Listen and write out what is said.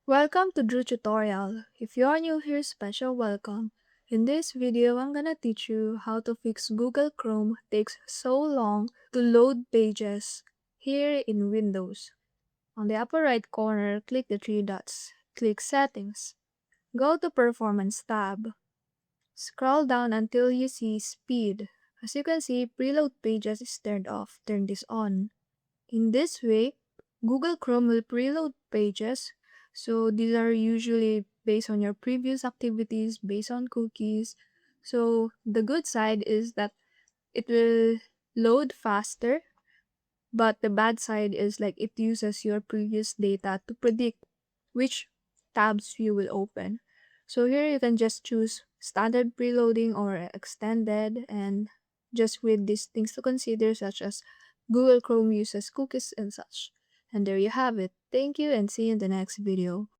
Welcome to Drew Tutorial. If you are new here, special welcome. In this video, I'm gonna teach you how to fix Google Chrome takes so long to load pages here in Windows. On the upper right corner, click the three dots. Click Settings. Go to Performance tab. Scroll down until you see Speed. As you can see, preload pages is turned off. Turn this on. In this way, Google Chrome will preload pages. So these are usually based on your previous activities, based on cookies. So the good side is that it will load faster, but the bad side is like it uses your previous data to predict which tabs you will open. So here you can just choose standard preloading or extended and just with these things to consider such as Google Chrome uses cookies and such. And there you have it. Thank you and see you in the next video.